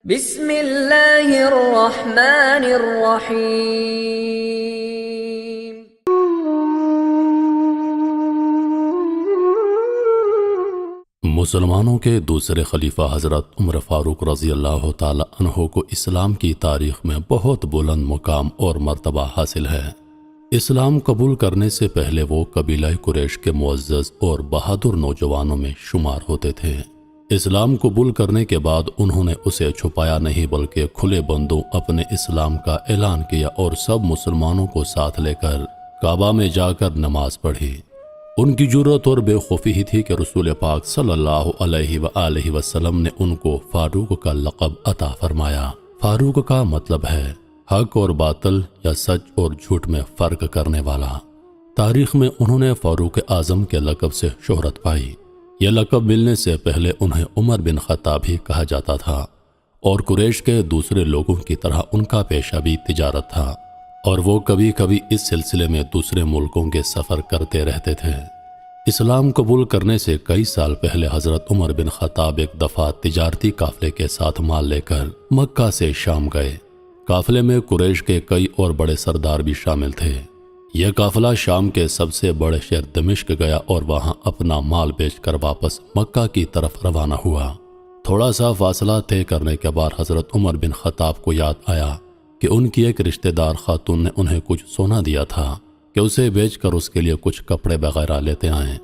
بسم اللہ الرحمن الرحیم۔ مسلمانوں کے دوسرے خلیفہ حضرت عمر فاروق رضی اللہ تعالی عنہ کو اسلام کی تاریخ میں بہت بلند مقام اور مرتبہ حاصل ہے۔ اسلام قبول کرنے سے پہلے وہ قبیلہ قریش کے معزز اور بہادر نوجوانوں میں شمار ہوتے تھے۔ اسلام قبول کرنے کے بعد انہوں نے اسے چھپایا نہیں بلکہ کھلے بندوں اپنے اسلام کا اعلان کیا اور سب مسلمانوں کو ساتھ لے کر کعبہ میں جا کر نماز پڑھی۔ ان کی جرأت اور بے خوفی ہی تھی کہ رسول پاک صلی اللہ علیہ وآلہ وسلم نے ان کو فاروق کا لقب عطا فرمایا۔ فاروق کا مطلب ہے حق اور باطل یا سچ اور جھوٹ میں فرق کرنے والا۔ تاریخ میں انہوں نے فاروق اعظم کے لقب سے شہرت پائی۔ یہ لقب ملنے سے پہلے انہیں عمر بن خطاب ہی کہا جاتا تھا اور قریش کے دوسرے لوگوں کی طرح ان کا پیشہ بھی تجارت تھا اور وہ کبھی کبھی اس سلسلے میں دوسرے ملکوں کے سفر کرتے رہتے تھے۔ اسلام قبول کرنے سے کئی سال پہلے حضرت عمر بن خطاب ایک دفعہ تجارتی قافلے کے ساتھ مال لے کر مکہ سے شام گئے۔ قافلے میں قریش کے کئی اور بڑے سردار بھی شامل تھے۔ یہ قافلہ شام کے سب سے بڑے شہر دمشق گیا اور وہاں اپنا مال بیچ کر واپس مکہ کی طرف روانہ ہوا۔ تھوڑا سا فاصلہ طے کرنے کے بعد حضرت عمر بن خطاب کو یاد آیا کہ ان کی ایک رشتہ دار خاتون نے انہیں کچھ سونا دیا تھا کہ اسے بیچ کر اس کے لیے کچھ کپڑے وغیرہ لیتے آئیں۔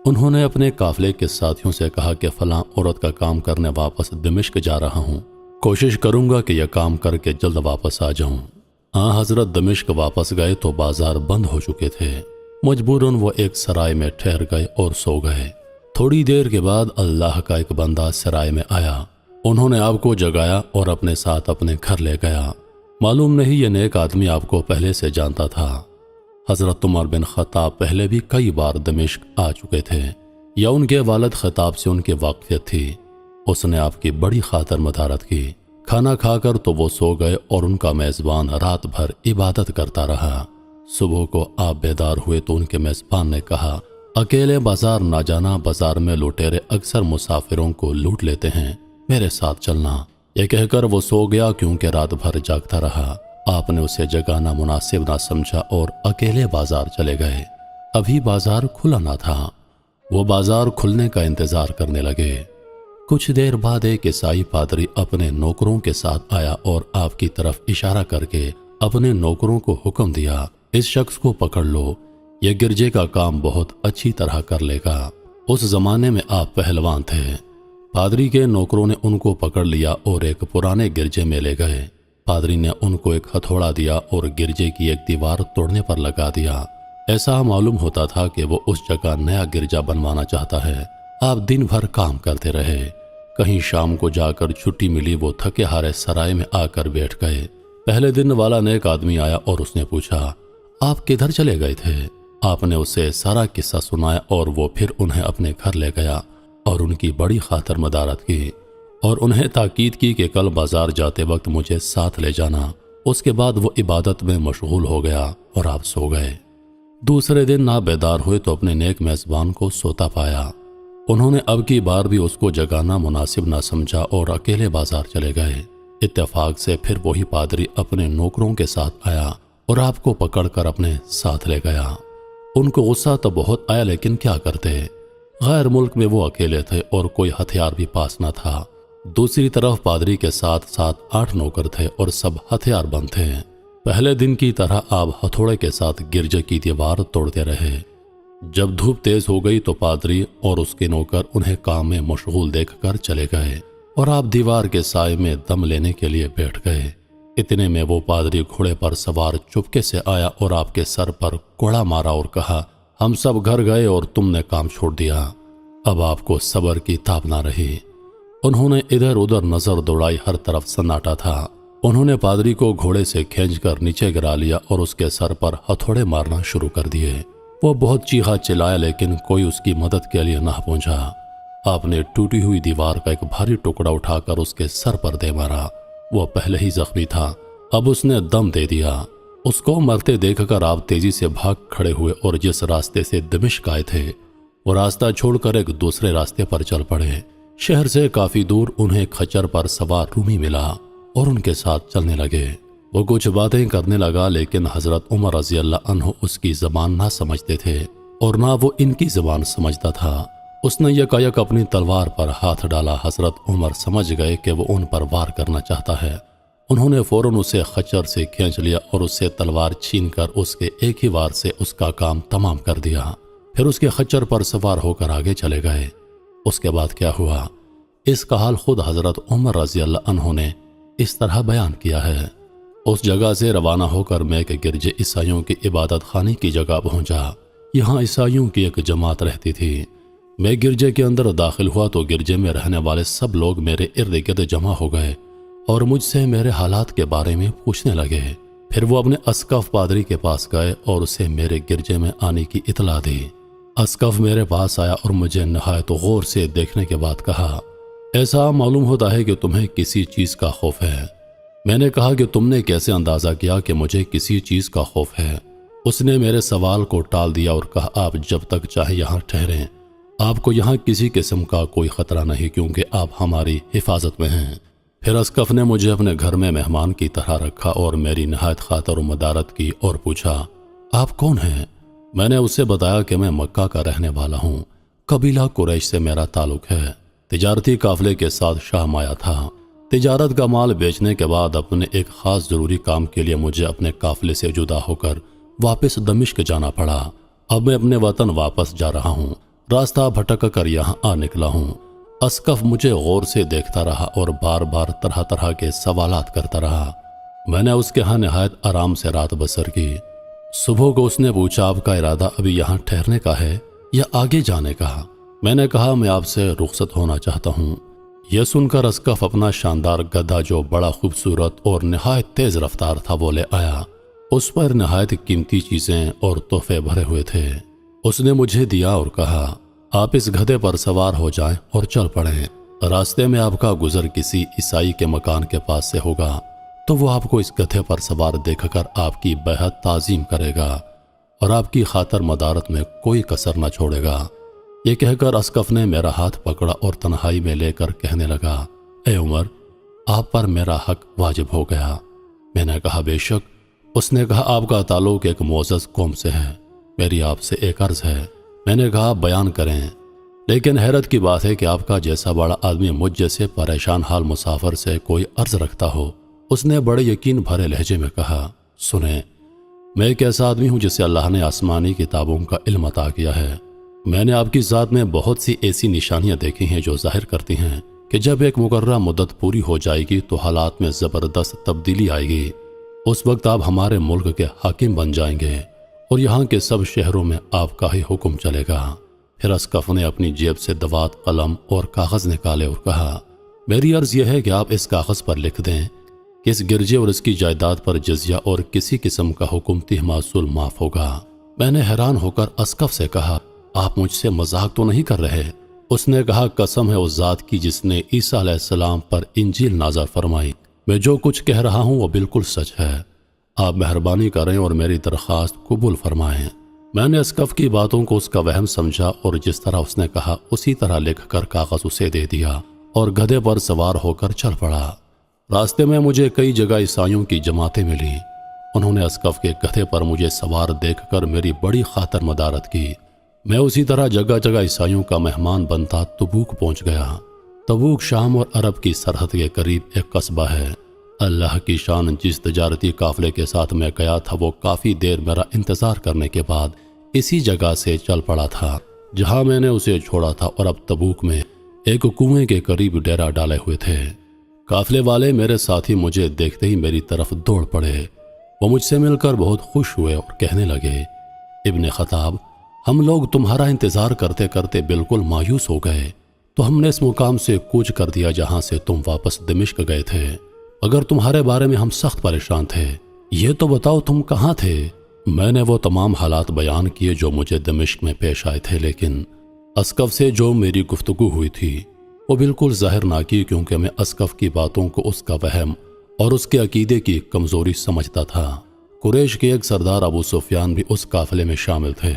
انہوں نے اپنے قافلے کے ساتھیوں سے کہا کہ فلاں عورت کا کام کرنے واپس دمشق جا رہا ہوں، کوشش کروں گا کہ یہ کام کر کے جلد واپس آ جاؤں۔ حضرت دمشق واپس گئے تو بازار بند ہو چکے تھے۔ مجبوراً وہ ایک سرائے میں ٹھہر گئے اور سو گئے۔ تھوڑی دیر کے بعد اللہ کا ایک بندہ سرائے میں آیا۔ انہوں نے آپ کو جگایا اور اپنے ساتھ اپنے گھر لے گیا۔ معلوم نہیں یہ نیک آدمی آپ کو پہلے سے جانتا تھا۔ حضرت عمر بن خطاب پہلے بھی کئی بار دمشق آ چکے تھے یا ان کے والد خطاب سے ان کی واقفیت تھی۔ اس نے آپ کی بڑی خاطر مدارت کی۔ کھانا کھا کر تو وہ سو گئے اور ان کا میزبان رات بھر عبادت کرتا رہا۔ صبح کو آپ بیدار ہوئے تو ان کے میزبان نے کہا، اکیلے بازار نہ جانا، بازار میں لٹیرے اکثر مسافروں کو لوٹ لیتے ہیں، میرے ساتھ چلنا۔ یہ کہہ کر وہ سو گیا کیونکہ رات بھر جاگتا رہا۔ آپ نے اسے جگانا مناسب نہ سمجھا اور اکیلے بازار چلے گئے۔ ابھی بازار کھلا نہ تھا۔ وہ بازار کھلنے کا انتظار کرنے لگے۔ کچھ دیر بعد ایک عیسائی پادری اپنے نوکروں کے ساتھ آیا اور آپ کی طرف اشارہ کر کے اپنے نوکروں کو حکم دیا، اس شخص کو پکڑ لو، یہ گرجے کا کام بہت اچھی طرح کر لے گا۔ اس زمانے میں آپ پہلوان تھے۔ پادری کے نوکروں نے ان کو پکڑ لیا اور ایک پرانے گرجے میں لے گئے۔ پادری نے ان کو ایک ہتھوڑا دیا اور گرجے کی ایک دیوار توڑنے پر لگا دیا۔ ایسا معلوم ہوتا تھا کہ وہ اس جگہ نیا گرجا بنوانا چاہتا ہے۔ آپ دن بھر کام کرتے رہے۔ کہیں شام کو جا کر چھٹی ملی، وہ تھکے ہارے سرائے میں آ کر بیٹھ گئے۔ پہلے دن والا نیک آدمی آیا اور اس نے پوچھا، آپ کدھر چلے گئے تھے؟ آپ نے اسے سارا قصہ سنایا اور وہ پھر انہیں اپنے گھر لے گیا اور ان کی بڑی خاطر مدارت کی اور انہیں تاکید کی کہ کل بازار جاتے وقت مجھے ساتھ لے جانا۔ اس کے بعد وہ عبادت میں مشغول ہو گیا اور آپ سو گئے۔ دوسرے دن آپ بیدار ہوئے تو اپنے نیک میزبان کو سوتا پایا۔ انہوں نے اب کی بار بھی اس کو جگانا مناسب نہ سمجھا اور اکیلے بازار چلے گئے۔ اتفاق سے پھر وہی پادری اپنے نوکروں کے ساتھ آیا اور آپ کو پکڑ کر اپنے ساتھ لے گیا۔ ان کو غصہ تو بہت آیا لیکن کیا کرتے، غیر ملک میں وہ اکیلے تھے اور کوئی ہتھیار بھی پاس نہ تھا۔ دوسری طرف پادری کے ساتھ 7-8 نوکر تھے اور سب ہتھیار بند تھے۔ پہلے دن کی طرح آپ ہتھوڑے کے ساتھ گرجے کی دیوار توڑتے رہے۔ جب دھوپ تیز ہو گئی تو پادری اور اس کے نوکر انہیں کام میں مشغول دیکھ کر چلے گئے اور آپ دیوار کے سائے میں دم لینے کے لیے بیٹھ گئے۔ اتنے میں وہ پادری گھوڑے پر سوار چپکے سے آیا اور آپ کے سر پر کوڑا مارا اور کہا، ہم سب گھر گئے اور تم نے کام چھوڑ دیا۔ اب آپ کو صبر کی تاب نہ رہی۔ انہوں نے ادھر ادھر نظر دوڑائی، ہر طرف سناٹا تھا۔ انہوں نے پادری کو گھوڑے سے کھینچ کر نیچے گرا لیا اور اس کے سر پر ہتھوڑے مارنا شروع کر دیے۔ وہ بہت چیخا چلایا لیکن کوئی اس کی مدد کے لیے نہ پہنچا۔ آپ نے ٹوٹی ہوئی دیوار کا ایک بھاری ٹکڑا اٹھا کر اس کے سر پر دے مارا۔ وہ پہلے ہی زخمی تھا، اب اس نے دم دے دیا۔ اس کو مرتے دیکھ کر آپ تیزی سے بھاگ کھڑے ہوئے اور جس راستے سے دمشق آئے تھے وہ راستہ چھوڑ کر ایک دوسرے راستے پر چل پڑے۔ شہر سے کافی دور انہیں خچر پر سوار رومی ملا اور ان کے ساتھ چلنے لگے۔ وہ کچھ باتیں کرنے لگا لیکن حضرت عمر رضی اللہ عنہ اس کی زبان نہ سمجھتے تھے اور نہ وہ ان کی زبان سمجھتا تھا۔ اس نے یکایک اپنی تلوار پر ہاتھ ڈالا۔ حضرت عمر سمجھ گئے کہ وہ ان پر وار کرنا چاہتا ہے۔ انہوں نے فوراً اسے خچر سے کھینچ لیا اور اس سے تلوار چھین کر اس کے ایک ہی وار سے اس کا کام تمام کر دیا۔ پھر اس کے خچر پر سوار ہو کر آگے چلے گئے۔ اس کے بعد کیا ہوا، اس کا حال خود حضرت عمر رضی اللہ عنہ نے اس طرح بیان کیا ہے۔ اس جگہ سے روانہ ہو کر میں ایک گرجے عیسائیوں کی عبادت خانے کی جگہ پہنچا۔ یہاں عیسائیوں کی ایک جماعت رہتی تھی۔ میں گرجے کے اندر داخل ہوا تو گرجے میں رہنے والے سب لوگ میرے ارد گرد جمع ہو گئے اور مجھ سے میرے حالات کے بارے میں پوچھنے لگے۔ پھر وہ اپنے اسقف پادری کے پاس گئے اور اسے میرے گرجے میں آنے کی اطلاع دی۔ اسقف میرے پاس آیا اور مجھے نہایت غور سے دیکھنے کے بعد کہا، ایسا معلوم ہوتا ہے کہ تمہیں کسی چیز کا خوف ہے۔ میں نے کہا کہ تم نے کیسے اندازہ کیا کہ مجھے کسی چیز کا خوف ہے؟ اس نے میرے سوال کو ٹال دیا اور کہا، آپ جب تک چاہے یہاں ٹھہریں، آپ کو یہاں کسی قسم کا کوئی خطرہ نہیں کیونکہ آپ ہماری حفاظت میں ہیں۔ پھر اسقف نے مجھے اپنے گھر میں مہمان کی طرح رکھا اور میری نہایت خاطر و مدارت کی اور پوچھا، آپ کون ہیں؟ میں نے اسے بتایا کہ میں مکہ کا رہنے والا ہوں، قبیلہ قریش سے میرا تعلق ہے، تجارتی قافلے کے ساتھ شام آیا تھا۔ تجارت کا مال بیچنے کے بعد اپنے ایک خاص ضروری کام کے لیے مجھے اپنے قافلے سے جدا ہو کر واپس دمشق جانا پڑا۔ اب میں اپنے وطن واپس جا رہا ہوں، راستہ بھٹک کر یہاں آ نکلا ہوں۔ اسقف مجھے غور سے دیکھتا رہا اور بار بار طرح طرح کے سوالات کرتا رہا۔ میں نے اس کے ہاں نہایت آرام سے رات بسر کی۔ صبح کو اس نے پوچھا، آپ کا ارادہ ابھی یہاں ٹھہرنے کا ہے یا آگے جانے کا؟ میں نے کہا، میں آپ سے رخصت ہونا چاہتا ہوں۔ یہ سن کر اسقف اپنا شاندار گدھا جو بڑا خوبصورت اور نہایت تیز رفتار تھا وہ لے آیا۔ اس پر نہایت قیمتی چیزیں اور تحفے بھرے ہوئے تھے۔ اس نے مجھے دیا اور کہا، آپ اس گدھے پر سوار ہو جائیں اور چل پڑیں۔ راستے میں آپ کا گزر کسی عیسائی کے مکان کے پاس سے ہوگا تو وہ آپ کو اس گدھے پر سوار دیکھ کر آپ کی بہت تعظیم کرے گا اور آپ کی خاطر مدارت میں کوئی کسر نہ چھوڑے گا۔ یہ کہہ کر اسقف نے میرا ہاتھ پکڑا اور تنہائی میں لے کر کہنے لگا، اے عمر، آپ پر میرا حق واجب ہو گیا۔ میں نے کہا، بے شک۔ اس نے کہا، آپ کا تعلق ایک معزز قوم سے ہے، میری آپ سے ایک عرض ہے۔ میں نے کہا، بیان کریں۔ لیکن حیرت کی بات ہے کہ آپ کا جیسا بڑا آدمی مجھ جیسے پریشان حال مسافر سے کوئی عرض رکھتا ہو۔ اس نے بڑے یقین بھرے لہجے میں کہا، سنیں، میں ایک ایسا آدمی ہوں جسے اللہ نے آسمانی کتابوں کا علم عطا کیا ہے۔ میں نے آپ کی ذات میں بہت سی ایسی نشانیاں دیکھی ہیں جو ظاہر کرتی ہیں کہ جب ایک مقررہ مدت پوری ہو جائے گی تو حالات میں زبردست تبدیلی آئے گی۔ اس وقت آپ ہمارے ملک کے حاکم بن جائیں گے اور یہاں کے سب شہروں میں آپ کا ہی حکم چلے گا۔ پھر اسقف نے اپنی جیب سے دوات، قلم اور کاغذ نکالے اور کہا، میری عرض یہ ہے کہ آپ اس کاغذ پر لکھ دیں کہ اس گرجے اور اس کی جائیداد پر جزیہ اور کسی قسم کا حکومتی محصول معاف ہوگا۔ میں نے حیران ہو کر اسقف سے کہا، آپ مجھ سے مذاق تو نہیں کر رہے؟ اس نے کہا، قسم ہے اس ذات کی جس نے عیسیٰ علیہ السلام پر انجیل نازل فرمائی، میں جو کچھ کہہ رہا ہوں وہ بالکل سچ ہے۔ آپ مہربانی کریں اور میری درخواست قبول فرمائیں۔ میں نے اسقف کی باتوں کو اس کا وہم سمجھا اور جس طرح اس نے کہا اسی طرح لکھ کر کاغذ اسے دے دیا اور گدھے پر سوار ہو کر چل پڑا۔ راستے میں مجھے کئی جگہ عیسائیوں کی جماعتیں ملی۔ انہوں نے اسقف کے گدھے پر مجھے سوار دیکھ کر میری بڑی خاطر مدارت کی۔ میں اسی طرح جگہ جگہ عیسائیوں کا مہمان بنتا تبوک پہنچ گیا۔ تبوک شام اور عرب کی سرحد کے قریب ایک قصبہ ہے۔ اللہ کی شان، جس تجارتی قافلے کے ساتھ میں گیا تھا وہ کافی دیر میرا انتظار کرنے کے بعد اسی جگہ سے چل پڑا تھا جہاں میں نے اسے چھوڑا تھا، اور اب تبوک میں ایک کنویں کے قریب ڈیرا ڈالے ہوئے تھے۔ قافلے والے میرے ساتھی مجھے دیکھتے ہی میری طرف دوڑ پڑے۔ وہ مجھ سے مل کر بہت خوش ہوئے اور کہنے لگے، ابن خطاب، ہم لوگ تمہارا انتظار کرتے کرتے بالکل مایوس ہو گئے، تو ہم نے اس مقام سے کوچ کر دیا جہاں سے تم واپس دمشق گئے تھے۔ اگر تمہارے بارے میں ہم سخت پریشان تھے، یہ تو بتاؤ تم کہاں تھے؟ میں نے وہ تمام حالات بیان کیے جو مجھے دمشق میں پیش آئے تھے، لیکن اسقف سے جو میری گفتگو ہوئی تھی وہ بالکل ظاہر نہ کی، کیونکہ میں اسقف کی باتوں کو اس کا وہم اور اس کے عقیدے کی کمزوری سمجھتا تھا۔ قریش کے ایک سردار ابو سفیان بھی اس قافلے میں شامل تھے۔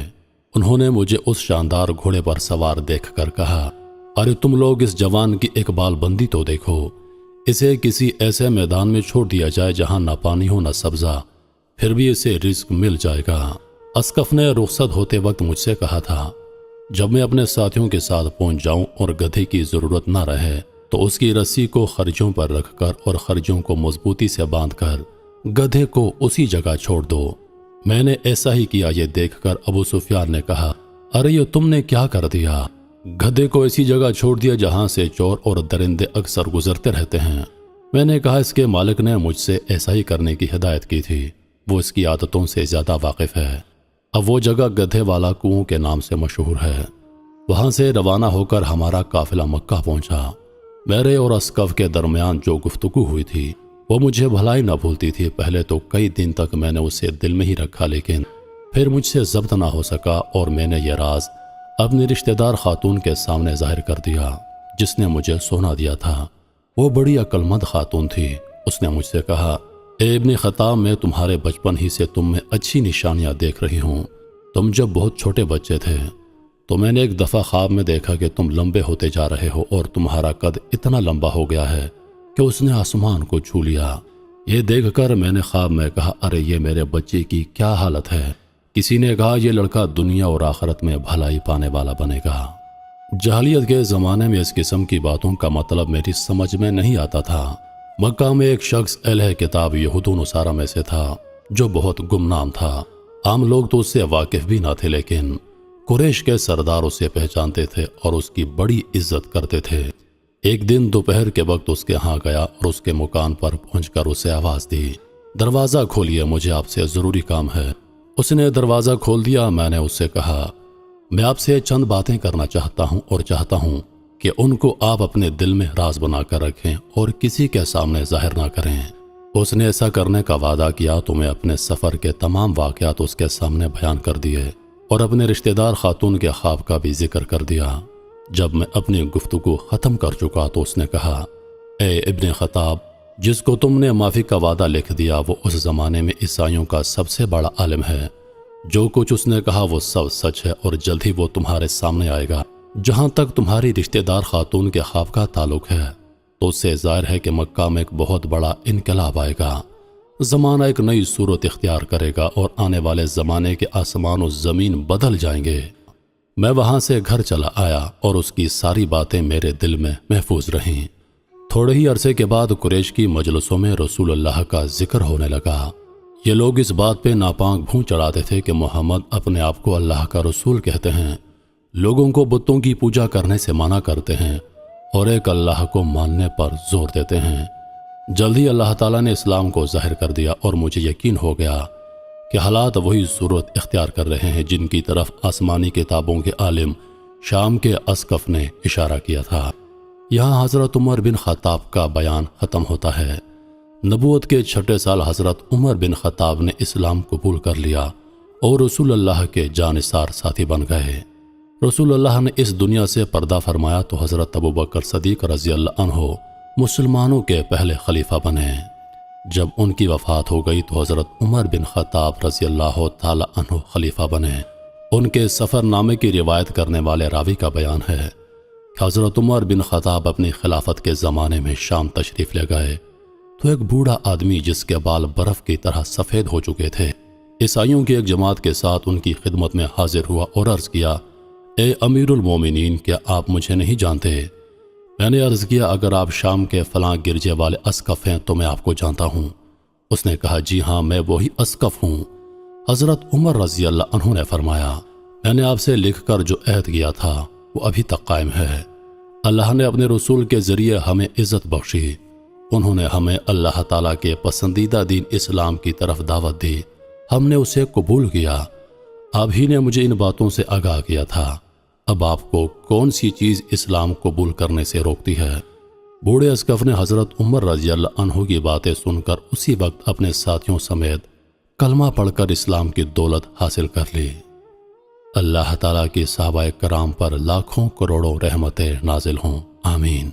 انہوں نے مجھے اس شاندار گھوڑے پر سوار دیکھ کر کہا، ارے تم لوگ اس جوان کی اقبال بندی تو دیکھو، اسے کسی ایسے میدان میں چھوڑ دیا جائے جہاں نہ پانی ہو نہ سبزہ، پھر بھی اسے رزق مل جائے گا۔ اسقف نے رخصت ہوتے وقت مجھ سے کہا تھا جب میں اپنے ساتھیوں کے ساتھ پہنچ جاؤں اور گدھے کی ضرورت نہ رہے تو اس کی رسی کو خرجوں پر رکھ کر اور خرجوں کو مضبوطی سے باندھ کر گدھے کو اسی جگہ چھوڑ دو۔ میں نے ایسا ہی کیا۔ یہ دیکھ کر ابو سفیان نے کہا، ارے یہ تم نے کیا کر دیا؟ گدھے کو ایسی جگہ چھوڑ دیا جہاں سے چور اور درندے اکثر گزرتے رہتے ہیں۔ میں نے کہا، اس کے مالک نے مجھ سے ایسا ہی کرنے کی ہدایت کی تھی، وہ اس کی عادتوں سے زیادہ واقف ہے۔ اب وہ جگہ گدھے والا کنواں کے نام سے مشہور ہے۔ وہاں سے روانہ ہو کر ہمارا قافلہ مکہ پہنچا۔ میرے اور اسقف کے درمیان جو گفتگو ہوئی تھی وہ مجھے بھلائی نہ بھولتی تھی۔ پہلے تو کئی دن تک میں نے اسے دل میں ہی رکھا، لیکن پھر مجھ سے ضبط نہ ہو سکا اور میں نے یہ راز اپنی رشتہ دار خاتون کے سامنے ظاہر کر دیا جس نے مجھے سونا دیا تھا۔ وہ بڑی عقل مند خاتون تھی۔ اس نے مجھ سے کہا، اے ابن خطاب، میں تمہارے بچپن ہی سے تم میں اچھی نشانیاں دیکھ رہی ہوں۔ تم جب بہت چھوٹے بچے تھے تو میں نے ایک دفعہ خواب میں دیکھا کہ تم لمبے ہوتے جا رہے ہو اور تمہارا قد اتنا لمبا ہو گیا ہے کہ اس نے آسمان کو چھو لیا۔ یہ دیکھ کر میں نے خواب میں کہا، ارے یہ میرے بچے کی کیا حالت ہے؟ کسی نے کہا، یہ لڑکا دنیا اور آخرت میں بھلائی پانے والا بنے گا۔ جاہلیت کے زمانے میں اس قسم کی باتوں کا مطلب میری سمجھ میں نہیں آتا تھا۔ مکہ میں ایک شخص اہل کتاب یہود و نصارہ میں سے تھا جو بہت گمنام تھا۔ عام لوگ تو اس سے واقف بھی نہ تھے، لیکن قریش کے سردار اسے پہچانتے تھے اور اس کی بڑی عزت کرتے تھے۔ ایک دن دوپہر کے وقت اس کے ہاں گیا اور اس کے مکان پر پہنچ کر اسے آواز دی، دروازہ کھولیے، مجھے آپ سے ضروری کام ہے۔ اس نے دروازہ کھول دیا۔ میں نے اس سے کہا، میں آپ سے چند باتیں کرنا چاہتا ہوں اور چاہتا ہوں کہ ان کو آپ اپنے دل میں راز بنا کر رکھیں اور کسی کے سامنے ظاہر نہ کریں۔ اس نے ایسا کرنے کا وعدہ کیا تو میں اپنے سفر کے تمام واقعات اس کے سامنے بیان کر دیے اور اپنے رشتہ دار خاتون کے خواب کا بھی ذکر کر دیا۔ جب میں اپنی گفتگو ختم کر چکا تو اس نے کہا، اے ابن خطاب، جس کو تم نے معافی کا وعدہ لکھ دیا وہ اس زمانے میں عیسائیوں کا سب سے بڑا عالم ہے۔ جو کچھ اس نے کہا وہ سب سچ ہے اور جلد ہی وہ تمہارے سامنے آئے گا۔ جہاں تک تمہاری رشتہ دار خاتون کے خواب کا تعلق ہے تو اس سے ظاہر ہے کہ مکہ میں ایک بہت بڑا انقلاب آئے گا۔ زمانہ ایک نئی صورت اختیار کرے گا اور آنے والے زمانے کے آسمان و زمین بدل جائیں گے۔ میں وہاں سے گھر چلا آیا اور اس کی ساری باتیں میرے دل میں محفوظ رہیں۔ تھوڑے ہی عرصے کے بعد قریش کی مجلسوں میں رسول اللہ کا ذکر ہونے لگا۔ یہ لوگ اس بات پہ ناپاک بھون چڑھاتے تھے کہ محمد اپنے آپ کو اللہ کا رسول کہتے ہیں، لوگوں کو بتوں کی پوجا کرنے سے منع کرتے ہیں اور ایک اللہ کو ماننے پر زور دیتے ہیں۔ جلد ہی اللہ تعالیٰ نے اسلام کو ظاہر کر دیا اور مجھے یقین ہو گیا کہ حالات وہی صورت اختیار کر رہے ہیں جن کی طرف آسمانی کتابوں کے عالم شام کے اسقف نے اشارہ کیا تھا۔ یہاں حضرت عمر بن خطاب کا بیان ختم ہوتا ہے۔ نبوت کے 6 سال حضرت عمر بن خطاب نے اسلام قبول کر لیا اور رسول اللہ کے جانثار ساتھی بن گئے۔ رسول اللہ نے اس دنیا سے پردہ فرمایا تو حضرت ابوبکر صدیق رضی اللہ عنہ مسلمانوں کے پہلے خلیفہ بنے۔ جب ان کی وفات ہو گئی تو حضرت عمر بن خطاب رضی اللہ تعالی عنہ خلیفہ بنے۔ ان کے سفر نامے کی روایت کرنے والے راوی کا بیان ہے کہ حضرت عمر بن خطاب اپنی خلافت کے زمانے میں شام تشریف لے گئے تو ایک بوڑھا آدمی جس کے بال برف کی طرح سفید ہو چکے تھے عیسائیوں کی ایک جماعت کے ساتھ ان کی خدمت میں حاضر ہوا اور عرض کیا، اے امیر المومنین، کیا آپ مجھے نہیں جانتے؟ میں نے عرض کیا، اگر آپ شام کے فلاں گرجے والے اسقف ہیں تو میں آپ کو جانتا ہوں۔ اس نے کہا، جی ہاں، میں وہی اسقف ہوں۔ حضرت عمر رضی اللہ عنہ نے فرمایا، میں نے آپ سے لکھ کر جو عہد کیا تھا وہ ابھی تک قائم ہے۔ اللہ نے اپنے رسول کے ذریعے ہمیں عزت بخشی۔ انہوں نے ہمیں اللہ تعالیٰ کے پسندیدہ دین اسلام کی طرف دعوت دی، ہم نے اسے قبول کیا۔ آپ ہی نے مجھے ان باتوں سے آگاہ کیا تھا، اب آپ کو کون سی چیز اسلام قبول کرنے سے روکتی ہے؟ بوڑھے اسقف نے حضرت عمر رضی اللہ عنہ کی باتیں سن کر اسی وقت اپنے ساتھیوں سمیت کلمہ پڑھ کر اسلام کی دولت حاصل کر لی۔ اللہ تعالیٰ کی صحابہ کرام پر لاکھوں کروڑوں رحمتیں نازل ہوں، آمین۔